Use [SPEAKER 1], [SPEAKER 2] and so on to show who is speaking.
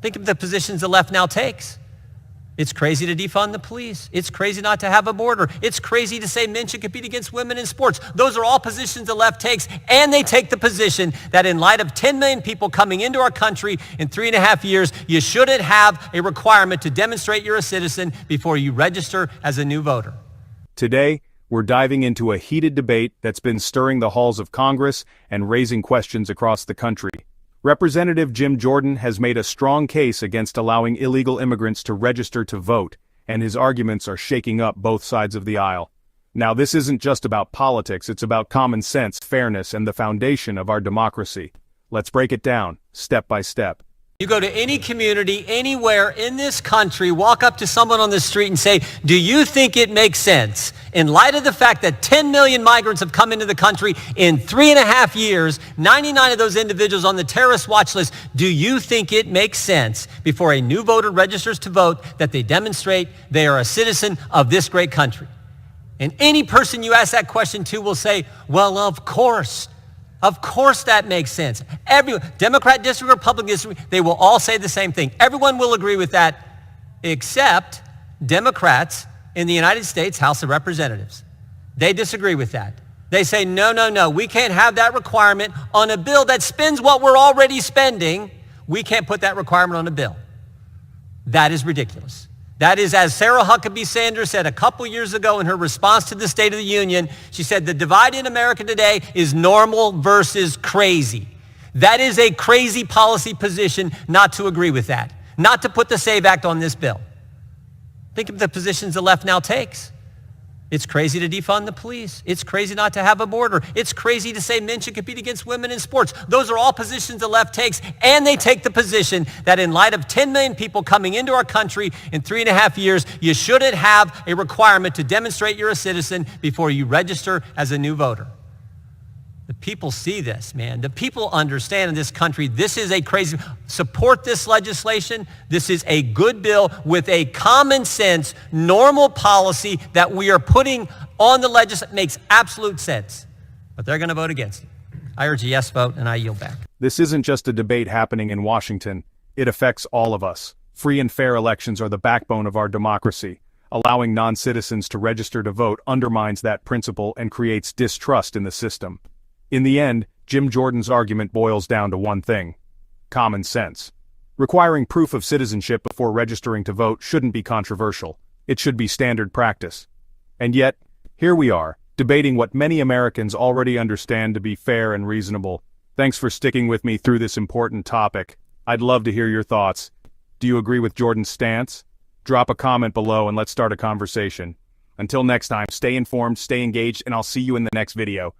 [SPEAKER 1] Think of the positions the left now takes. It's crazy to defund the police. It's crazy not to have a border. It's crazy to say men should compete against women in sports. Those are all positions the left takes, and they take the position that in light of 10 million people coming into our country in 3.5 years, you shouldn't have a requirement to demonstrate you're a citizen before you register as a new voter.
[SPEAKER 2] Today, we're diving into a heated debate that's been stirring the halls of Congress and raising questions across the country. Representative Jim Jordan has made a strong case against allowing illegal immigrants to register to vote, and his arguments are shaking up both sides of the aisle. Now, this isn't just about politics, it's about common sense, fairness, and the foundation of our democracy. Let's break it down, step by step.
[SPEAKER 1] You go to any community, anywhere in this country, walk up to someone on the street and say, do you think it makes sense, in light of the fact that 10 million migrants have come into the country in 3.5 years, 99 of those individuals on the terrorist watch list, do you think it makes sense before a new voter registers to vote that they demonstrate they are a citizen of this great country? And any person you ask that question to will say, well, of course. Of course that makes sense. Everyone, Democrat district, Republican district, they will all say the same thing. Everyone will agree with that except Democrats in the United States House of Representatives. They disagree with that. They say, no, we can't have that requirement on a bill that spends what we're already spending. We can't put that requirement on a bill. That is ridiculous. That is, as Sarah Huckabee Sanders said a couple years ago in her response to the State of the Union, she said, the divide in America today is normal versus crazy. That is a crazy policy position not to agree with that, not to put the SAVE Act on this bill. Think of the positions the left now takes. It's crazy to defund the police. It's crazy not to have a border. It's crazy to say men should compete against women in sports. Those are all positions the left takes, and they take the position that in light of 10 million people coming into our country in 3.5 years, you shouldn't have a requirement to demonstrate you're a citizen before you register as a new voter. The people see this, man. The people understand in this country, this is a crazy, support this legislation. This is a good bill with a common sense, normal policy that we are putting on the legislation. Makes absolute sense, but they're going to vote against it. I urge a yes vote, and I yield back.
[SPEAKER 2] This isn't just a debate happening in Washington. It affects all of us. Free and fair elections are the backbone of our democracy. Allowing non-citizens to register to vote undermines that principle and creates distrust in the system. In the end, Jim Jordan's argument boils down to one thing: common sense. Requiring proof of citizenship before registering to vote shouldn't be controversial. It should be standard practice. And yet, here we are, debating what many Americans already understand to be fair and reasonable. Thanks for sticking with me through this important topic. I'd love to hear your thoughts. Do you agree with Jordan's stance? Drop a comment below and let's start a conversation. Until next time, stay informed, stay engaged, and I'll see you in the next video.